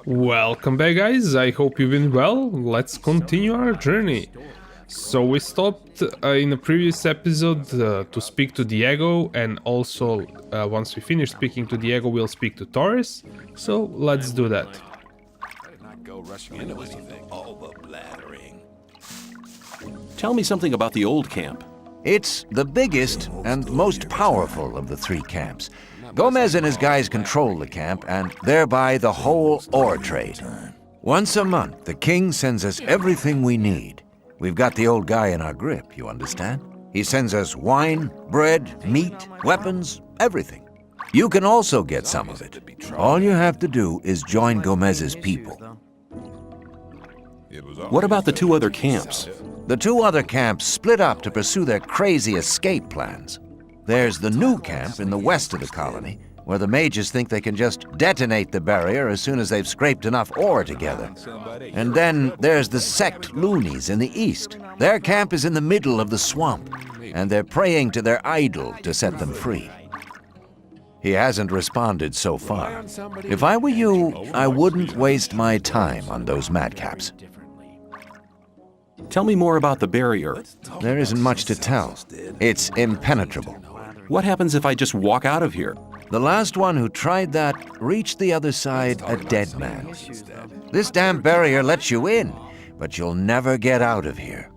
Welcome back, guys. I hope you've been well. Let's continue our journey. So we stopped in a previous episode to speak to Diego, and also once we finish speaking to Diego, we'll speak to Torres. So let's do that. Tell me something about the old camp. It's the biggest and most powerful of the three camps. Gomez and his guys control the camp and thereby the whole ore trade. Once a month, the king sends us everything we need. We've got the old guy in our grip, you understand? He sends us wine, bread, meat, weapons, everything. You can also get some of it. All you have to do is join Gomez's people. What about the two other camps? The two other camps split up to pursue their crazy escape plans. There's the new camp in the west of the colony, where the mages think they can just detonate the barrier as soon as they've scraped enough ore together. And then there's the sect loonies in the east. Their camp is in the middle of the swamp, and they're praying to their idol to set them free. He hasn't responded so far. If I were you, I wouldn't waste my time on those madcaps. Tell me more about the barrier. There isn't much to tell. It's impenetrable. What happens if I just walk out of here? The last one who tried that reached the other side a dead man. This damn barrier lets you in, but you'll never get out of here.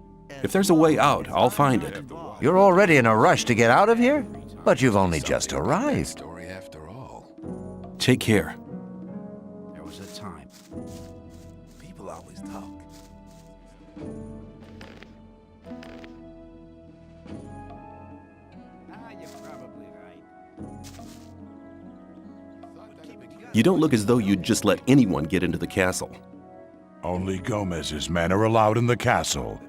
If there's a way out, I'll find it. You're already in a rush to get out of here? But you've only just arrived. Take care. There was a time. People always talk. You're probably right. You don't look as though you'd just let anyone get into the castle. Only Gomez's men are allowed in the castle.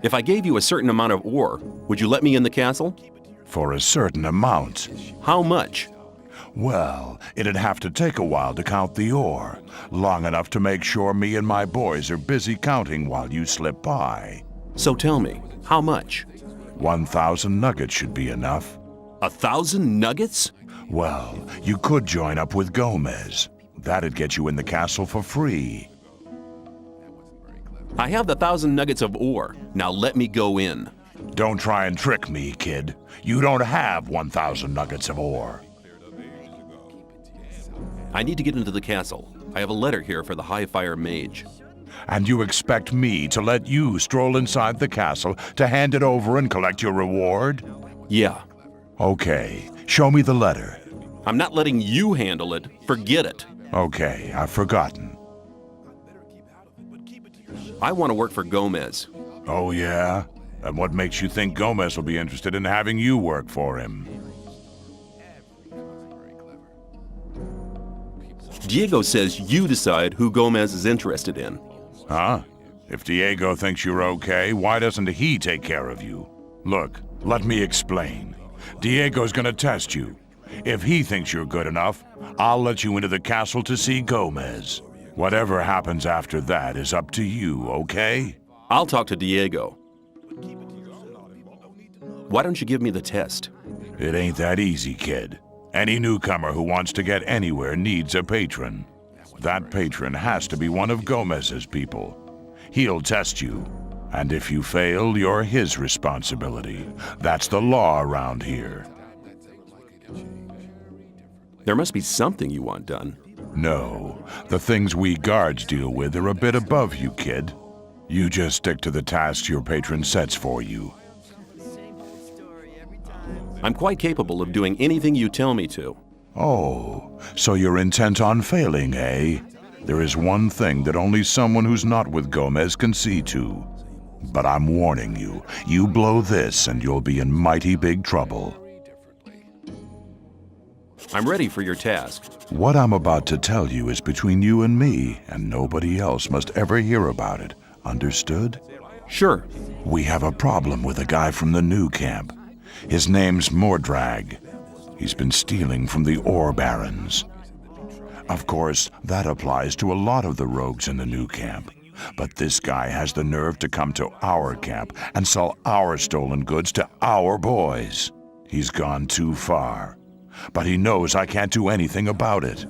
If I gave you a certain amount of ore, would you let me in the castle? For a certain amount. How much? Well, it'd have to take a while to count the ore. Long enough to make sure me and my boys are busy counting while you slip by. So tell me, how much? 1,000 nuggets should be enough. 1,000 nuggets? Well, you could join up with Gomez. That'd get you in the castle for free. I have the 1,000 nuggets of ore. Now let me go in. Don't try and trick me, kid. You don't have 1,000 nuggets of ore. I need to get into the castle. I have a letter here for the High-Fire Mage. And you expect me to let you stroll inside the castle to hand it over and collect your reward? Yeah. Okay, show me the letter. I'm not letting you handle it. Forget it. Okay, I've forgotten. I want to work for Gomez. Oh yeah? And what makes you think Gomez will be interested in having you work for him? Diego says you decide who Gomez is interested in. Huh? If Diego thinks you're okay, why doesn't he take care of you? Look, let me explain. Diego's gonna test you. If he thinks you're good enough, I'll let you into the castle to see Gomez. Whatever happens after that is up to you, okay? I'll talk to Diego. Why don't you give me the test? It ain't that easy, kid. Any newcomer who wants to get anywhere needs a patron. That patron has to be one of Gomez's people. He'll test you, and if you fail, you're his responsibility. That's the law around here. There must be something you want done. No, the things we guards deal with are a bit above you, kid. You just stick to the tasks your patron sets for you. I'm quite capable of doing anything you tell me to. Oh, so you're intent on failing, eh? There is one thing that only someone who's not with Gomez can see to. But I'm warning you, you blow this and you'll be in mighty big trouble. I'm ready for your task. What I'm about to tell you is between you and me, and nobody else must ever hear about it. Understood? Sure. We have a problem with a guy from the new camp. His name's Mordrag. He's been stealing from the ore barons. Of course, that applies to a lot of the rogues in the new camp. But this guy has the nerve to come to our camp and sell our stolen goods to our boys. He's gone too far. But he knows I can't do anything about it.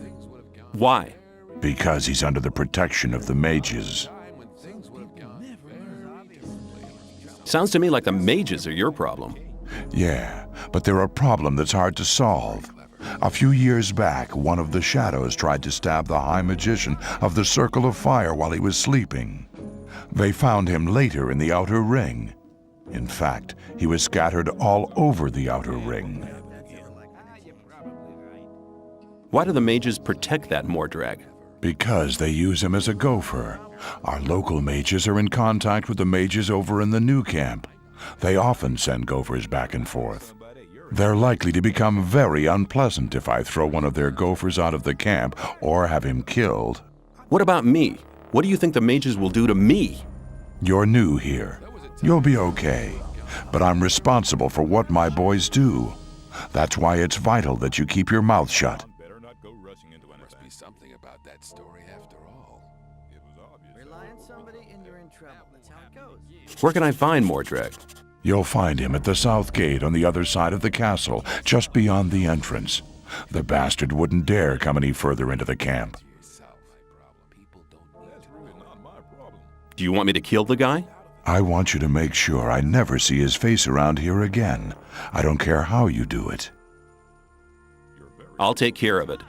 Why? Because he's under the protection of the mages. Sounds to me like the mages are your problem. Yeah, but they're a problem that's hard to solve. A few years back, one of the shadows tried to stab the High Magician of the Circle of Fire while he was sleeping. They found him later in the Outer Ring. In fact, he was scattered all over the Outer Ring. Why do the mages protect that Mordrag? Because they use him as a gopher. Our local mages are in contact with the mages over in the new camp. They often send gophers back and forth. They're likely to become very unpleasant if I throw one of their gophers out of the camp or have him killed. What about me? What do you think the mages will do to me? You're new here. You'll be okay. But I'm responsible for what my boys do. That's why it's vital that you keep your mouth shut. Must be something about that story after all. Rely on somebody and you're in trouble. That's how it goes. Where can I find Mordrag? You'll find him at the south gate on the other side of the castle, just beyond the entrance. The bastard wouldn't dare come any further into the camp. Do you want me to kill the guy? I want you to make sure I never see his face around here again. I don't care how you do it. I'll take care of it.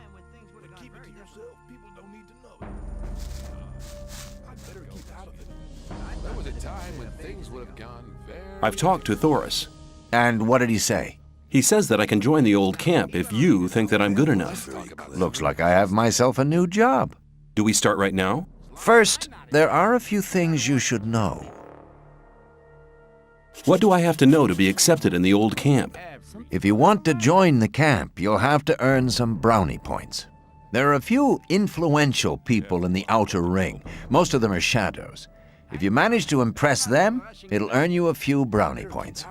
There was a time when things would have gone very... I've talked to Thoris. And what did he say? He says that I can join the old camp if you think that I'm good enough. Looks like I have myself a new job. Do we start right now? First, there are a few things you should know. What do I have to know to be accepted in the old camp? If you want to join the camp, you'll have to earn some brownie points. There are a few influential people in the outer ring. Most of them are shadows. If you manage to impress them, it'll earn you a few brownie points.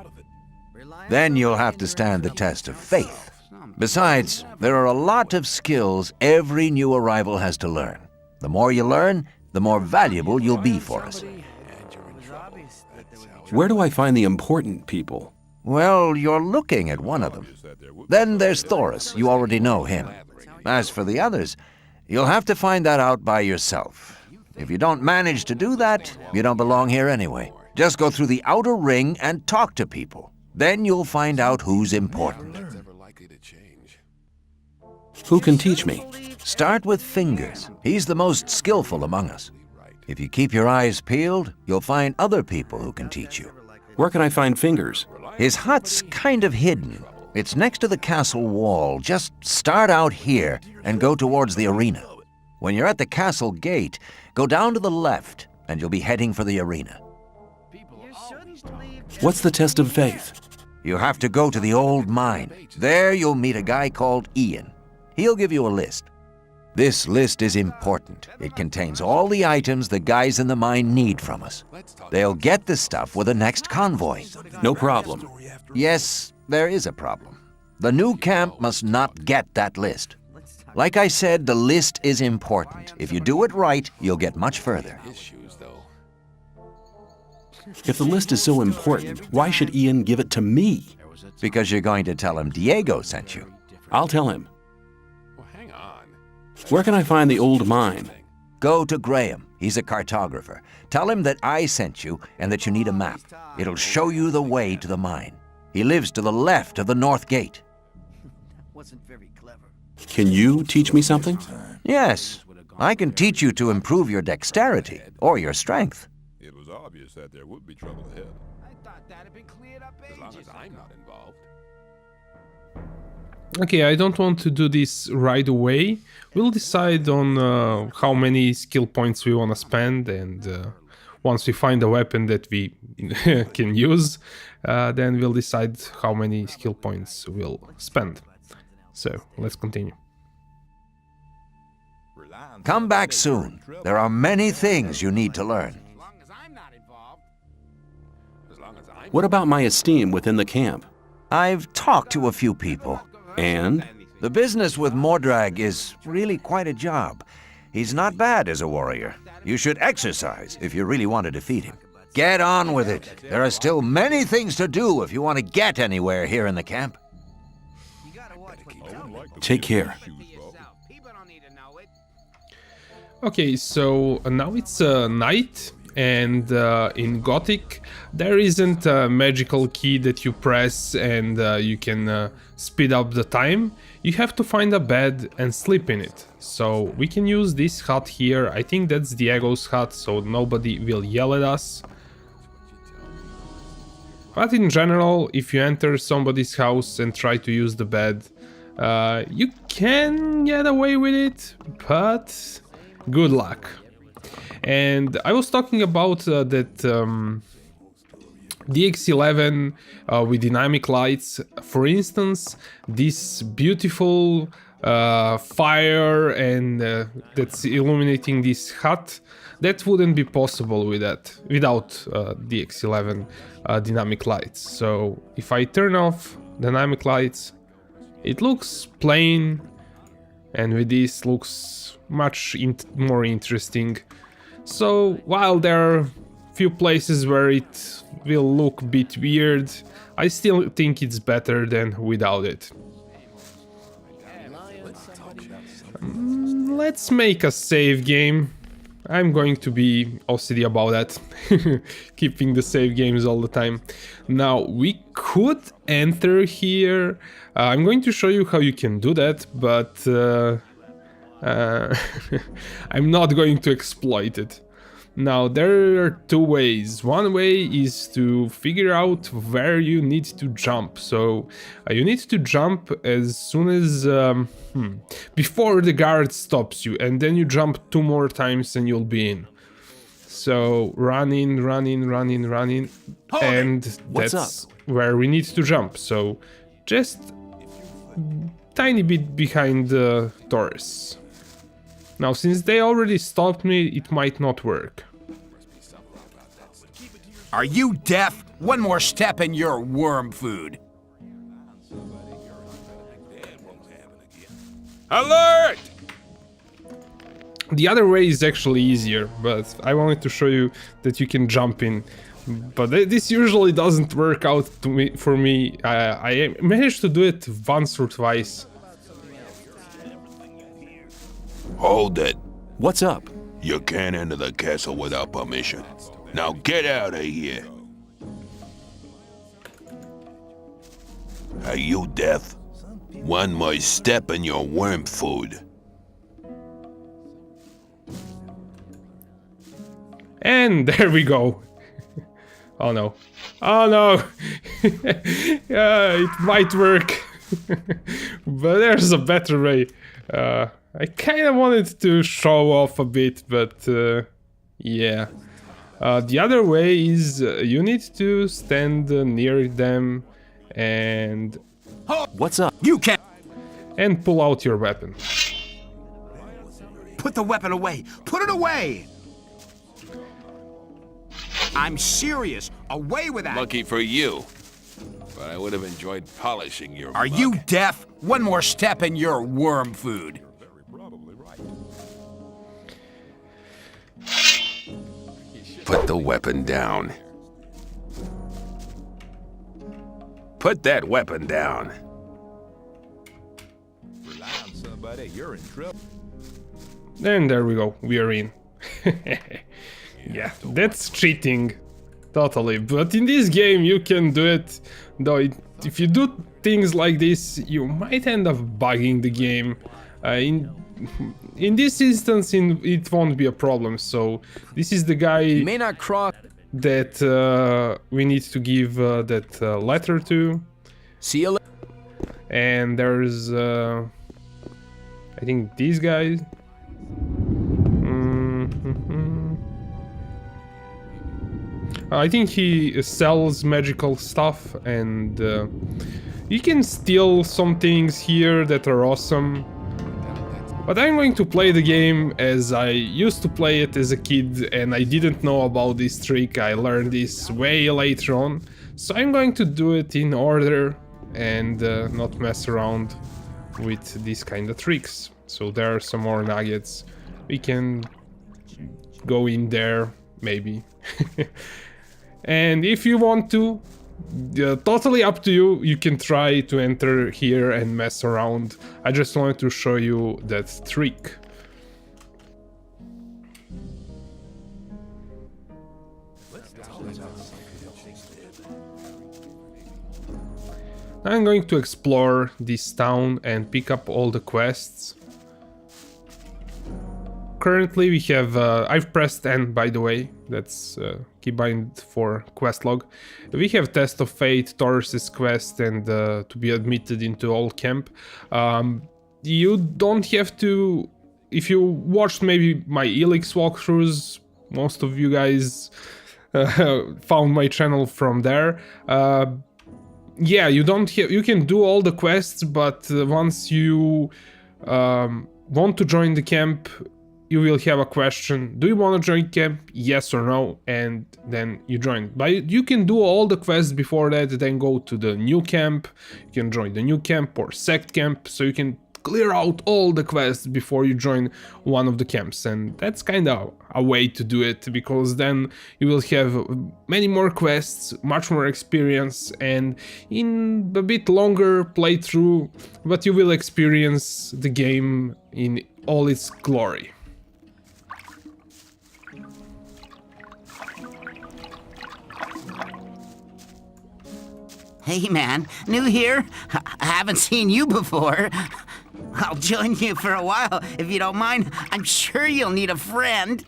Then you'll have to stand the test of faith. Besides, there are a lot of skills every new arrival has to learn. The more you learn, the more valuable you'll be for us. Where do I find the important people? Well, you're looking at one of them. Then there's Thoris. You already know him. As for the others, you'll have to find that out by yourself. If you don't manage to do that, you don't belong here anyway. Just go through the outer ring and talk to people. Then you'll find out who's important. Who can teach me? Start with Fingers. He's the most skillful among us. If you keep your eyes peeled, you'll find other people who can teach you. Where can I find Fingers? His hut's kind of hidden. It's next to the castle wall. Just start out here and go towards the arena. When you're at the castle gate, go down to the left and you'll be heading for the arena. What's the test of faith? You have to go to the old mine. There you'll meet a guy called Ian. He'll give you a list. This list is important. It contains all the items the guys in the mine need from us. They'll get the stuff with the next convoy. No problem. Yes, there is a problem. The new camp must not get that list. Like I said, the list is important. If you do it right, you'll get much further. Issues, though. If the list is so important, why should Ian give it to me? Because you're going to tell him Diego sent you. I'll tell him. Well, hang on. Where can I find the old mine? Go to Graham. He's a cartographer. Tell him that I sent you and that you need a map. It'll show you the way to the mine. He lives to the left of the north gate. Wasn't very clever. Can you teach me something? Yes, I can teach you to improve your dexterity or your strength. It was obvious that there would be trouble ahead. I thought that had been cleared up as long as I'm not involved. Okay, I don't want to do this right away. We'll decide on how many skill points we want to spend, and once we find a weapon that we can use, then we'll decide how many skill points we'll spend. So, let's continue. Come back soon. There are many things you need to learn. As long as I'm not involved. As long as I'm... What about my esteem within the camp? I've talked to a few people. And? The business with Mordrag is really quite a job. He's not bad as a warrior. You should exercise if you really want to defeat him. Get on with it. There are still many things to do if you want to get anywhere here in the camp. Take care. Okay, so now it's night, and in Gothic there isn't a magical key that you press and you can speed up the time. You have to find a bed and sleep in it. So we can use this hut here. I think that's Diego's hut, so nobody will yell at us. But in general, if you enter somebody's house and try to use the bed, you can get away with it, but good luck. And I was talking about that DX11 with dynamic lights. For instance, this beautiful fire and that's illuminating this hut, that wouldn't be possible without DX11 dynamic lights. So if I turn off dynamic lights, it looks plain, and with this looks much more interesting. So while there are few places where it will look a bit weird, I still think it's better than without it. Let's make a save game. I'm going to be OCD about that, keeping the save games all the time. Now we could enter here. I'm going to show you how you can do that, but I'm not going to exploit it. Now there are two ways. One way is to figure out where you need to jump. So you need to jump as soon as before the guard stops you, and then you jump 2 more times and you'll be in. So run in, and that's where we need to jump. So just tiny bit behind the doors. Now, since they already stopped me, it might not work. Are you deaf? One more step and you're worm food. Alert! The other way is actually easier, but I wanted to show you that you can jump in. But this usually doesn't work out for me. I managed to do it once or twice. Hold it. What's up? You can't enter the castle without permission. Now get out of here. Are you deaf? One more step and you're worm food. And there we go. Oh no. Oh no. It might work. But there's a better way. I kind of wanted to show off a bit, but yeah. The other way is you need to stand near them and What's up? You can't pull out your weapon. put the weapon away. Put it away. I'm serious. Away with that. Lucky for you. But I would have enjoyed polishing your Are mug. you deaf? One more step and you're worm food. Put the weapon down. Put that weapon down. Rely on somebody, you're in trouble. And there we go, we are in. Yeah, that's cheating. Totally, but in this game you can do it. Though if you do things like this, you might end up bugging the game. In this instance, it won't be a problem. So this is the guy You may not cross. that we need to give that letter to. See you later. And there's I think these guys. I think he sells magical stuff, and you can steal some things here that are awesome. But I'm going to play the game as I used to play it as a kid, and I didn't know about this trick. I learned this way later on. So I'm going to do it in order and not mess around with these kind of tricks. So there are some more nuggets. We can go in there, maybe. And if you want to, totally up to you. You can try to enter here and mess around. I just wanted to show you that trick. I'm going to explore this town and pick up all the quests. Currently we have, I've pressed N, by the way, that's keybind for quest log. We have Test of Fate, Taurus's quest, and to be admitted into Old Camp. You don't have to, if you watched maybe my Elix walkthroughs, most of you guys found my channel from there. Yeah, you don't have, you can do all the quests, but once you want to join the camp, you will have a question: do you want to join camp? Yes or no, and then you join. But you can do all the quests before that, then go to the new camp. You can join the new camp or sect camp, so you can clear out all the quests before you join one of the camps, and that's kind of a way to do it, because then you will have many more quests, much more experience, and in a bit longer playthrough, but you will experience the game in all its glory. Hey man, new here? I haven't seen you before. I'll join you for a while, if you don't mind. I'm sure you'll need a friend.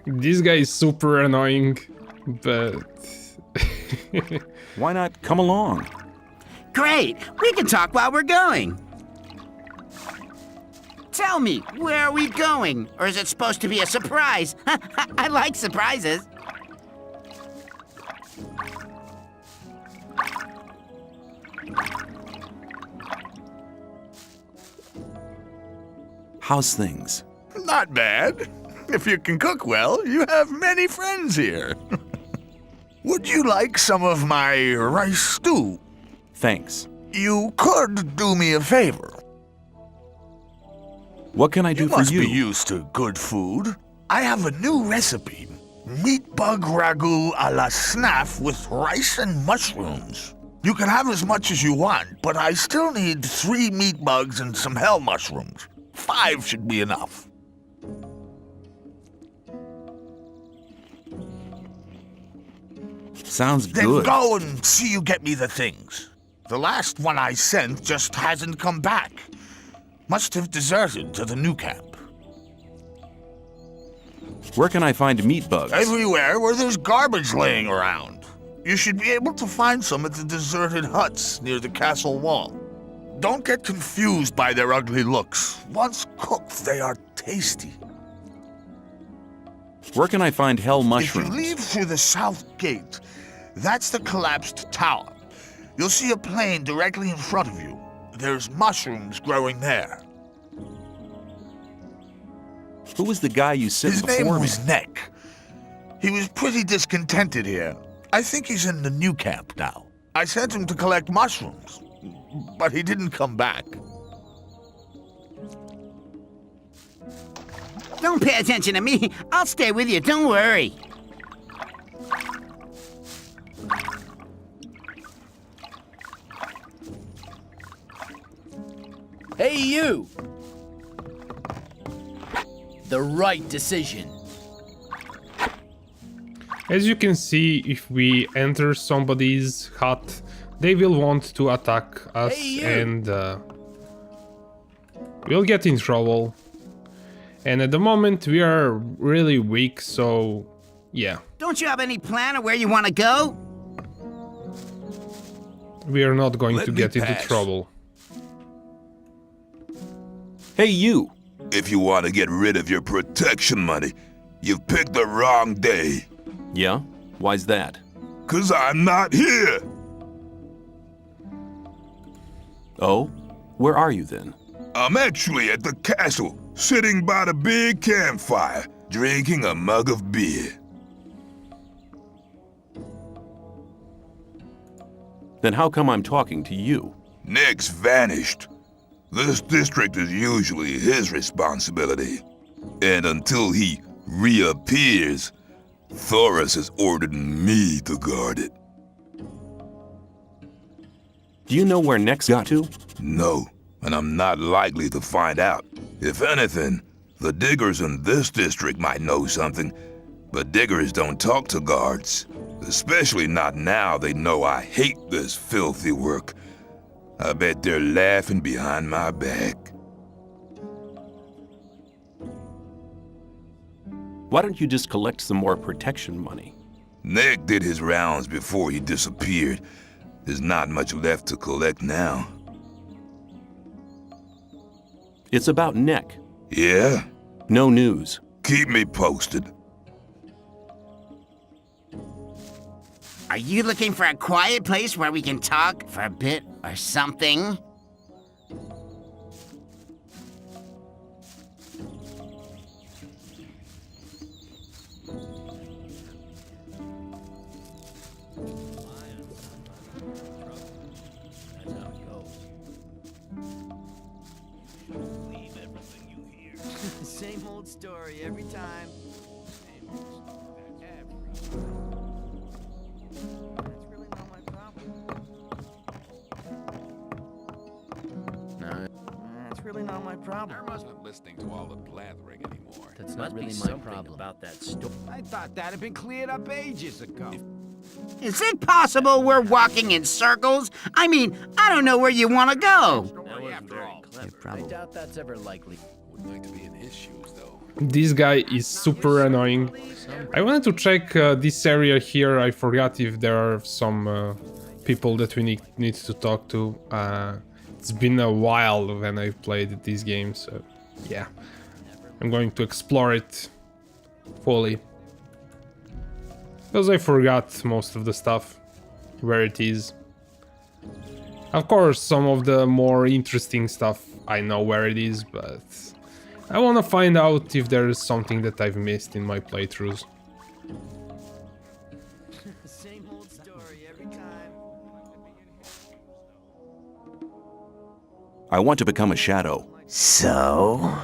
This guy is super annoying, but... Why not come along? Great, we can talk while we're going. Tell me, where are we going? Or is it supposed to be a surprise? I like surprises. How's things? Not bad. If you can cook well, you have many friends here. Would you like some of my rice stew? Thanks. You could do me a favor. What can I do for must you? be used to good food. I have a new recipe. Meat bug ragu a la snaff with rice and mushrooms. You can have as much as you want, but I still need 3 meat bugs and some hell mushrooms. 5 should be enough. Sounds Then good. go and see you get me the things. The last one I sent just hasn't come back. Must have deserted to the new camp. Where can I find meat bugs? Everywhere where there's garbage laying around. You should be able to find some at the deserted huts near the castle wall. Don't get confused by their ugly looks. Once cooked, they are tasty. Where can I find hell mushrooms? If you leave through the south gate, that's the collapsed tower. You'll see a plain directly in front of you. There's mushrooms growing there. Who was the guy you sent His before name me? was Nick. He was pretty discontented here. I think he's in the new camp now. I sent him to collect mushrooms, but he didn't come back. Don't pay attention to me. I'll stay with you, don't worry. Hey, you! The right decision. As you can see, if we enter somebody's hut, they will want to attack us, Hey, you! and we'll get in trouble. And at the moment we are really weak, so yeah. Don't you have any plan of where you want to go? We are not going Let to me get into pass. trouble. Hey, you! If you want to get rid of your protection money, you've picked the wrong day. Yeah? Why's that? 'Cause I'm not here. Oh? Where are you then? I'm actually at the castle, sitting by the big campfire, drinking a mug of beer. Then how come I'm talking to you? Nick's vanished. This district is usually his responsibility. And until he reappears, Thoris has ordered me to guard it. Do you know where Nex got to? No, and I'm not likely to find out. If anything, the diggers in this district might know something, but diggers don't talk to guards. Especially not now they know I hate this filthy work. I bet they're laughing behind my back. Why don't you just collect some more protection money? Nick did his rounds before he disappeared. There's not much left to collect now. It's about Nick. Yeah? No news. Keep me posted. Are you looking for a quiet place where we can talk for a bit or something? Same old story every time. That's really not my problem. No. That's really not my problem. I wasn't listening to all the blathering anymore. That's not really my problem. About that story. I thought that had been cleared up ages ago. Is it possible we're walking in circles? I mean, I don't know where you want to go. That wasn't very clever. I doubt that's ever likely. Would like to be in his shoes, though. This guy is super annoying. I wanted to check this area here. I forgot if there are some people that we need to talk to. It's been a while when I've played this game, so yeah. I'm going to explore it fully. Because I forgot most of the stuff, where it is. Of course, some of the more interesting stuff I know where it is, but I want to find out if there is something that I've missed in my playthroughs. Same old story every time. I want to become a shadow. So?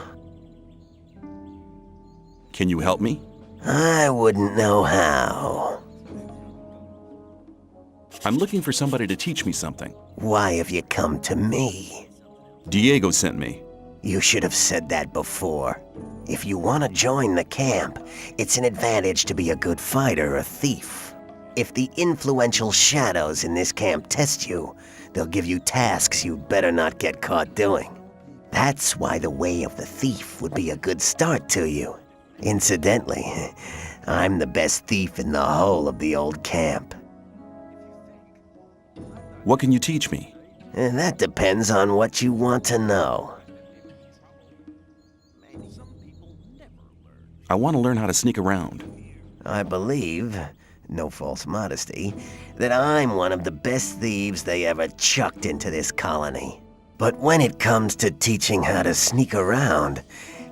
Can you help me? I wouldn't know how. I'm looking for somebody to teach me something. Why have you come to me? Diego sent me. You should have said that before. If you want to join the camp, it's an advantage to be a good fighter or thief. If the influential shadows in this camp test you, they'll give you tasks you'd better not get caught doing. That's why the way of the thief would be a good start to you. Incidentally, I'm the best thief in the whole of the old camp. What can you teach me? And that depends on what you want to know. I want to learn how to sneak around. I believe, no false modesty, that I'm one of the best thieves they ever chucked into this colony. But when it comes to teaching how to sneak around,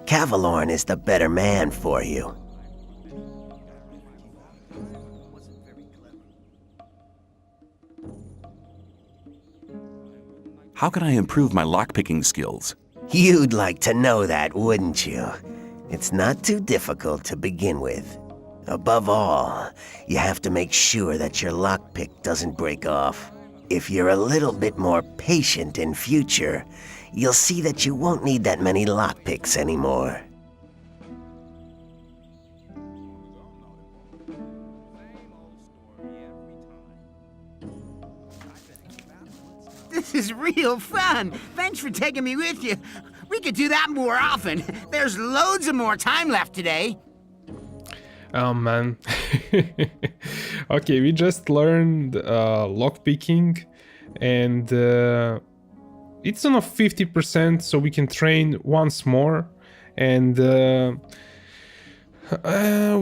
Cavalorn is the better man for you. How can I improve my lockpicking skills? You'd like to know that, wouldn't you? It's not too difficult to begin with. Above all, you have to make sure that your lockpick doesn't break off. If you're a little bit more patient in future, you'll see that you won't need that many lockpicks anymore. This is real fun. Thanks for taking me with you. We could do that more often. There's loads of more time left today. Oh man. Okay, we just learned lockpicking, and it's on a 50%, so we can train once more. And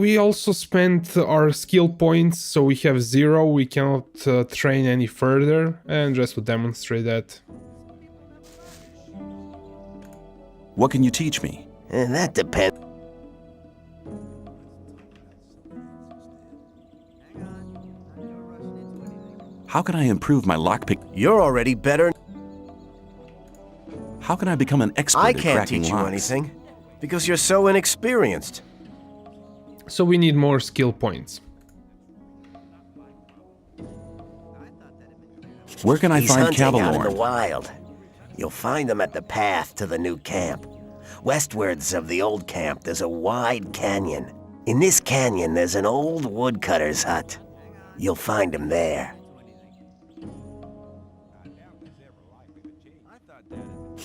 we also spent our skill points, so we have 0. We cannot train any further. And just to demonstrate that. What can you teach me? And that depends. How can I improve my lockpick? You're already better. How can I become an expert I at can't cracking teach you locks? anything. Because you're so inexperienced. So we need more skill points. Where can I He's find hunting out in the Cavalorn? wild. You'll find them at the path to the new camp. Westwards of the old camp, there's a wide canyon. In this canyon, there's an old woodcutter's hut. You'll find him there.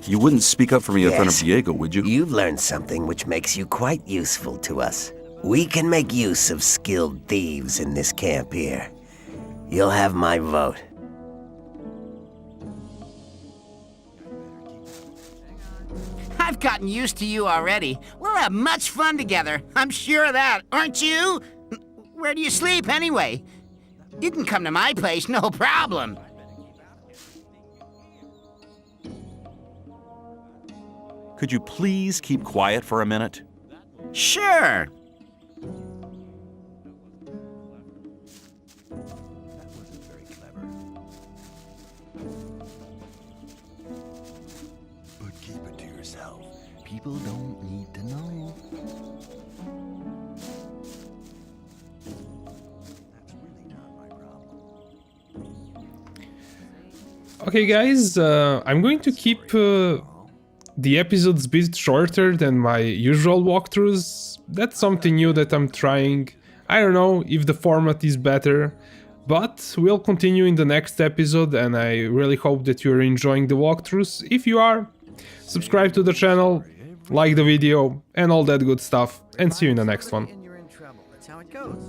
You wouldn't speak up for me in front of Yes. Diego, would you? You've learned something which makes you quite useful to us. We can make use of skilled thieves in this camp here. You'll have my vote. I've gotten used to you already. We'll have much fun together. I'm sure of that, aren't you? Where do you sleep anyway? You can come to my place, no problem. Could you please keep quiet for a minute? Sure. But keep it to yourself. People don't need to know. That's really not my problem. Okay guys, I'm going to keep the episodes a bit shorter than my usual walkthroughs. That's something new that I'm trying. I don't know if the format is better, but we'll continue in the next episode, and I really hope that you're enjoying the walkthroughs. If you are, subscribe to the channel, like the video, and all that good stuff, and see you in the next one. You're in trouble. That's how it goes.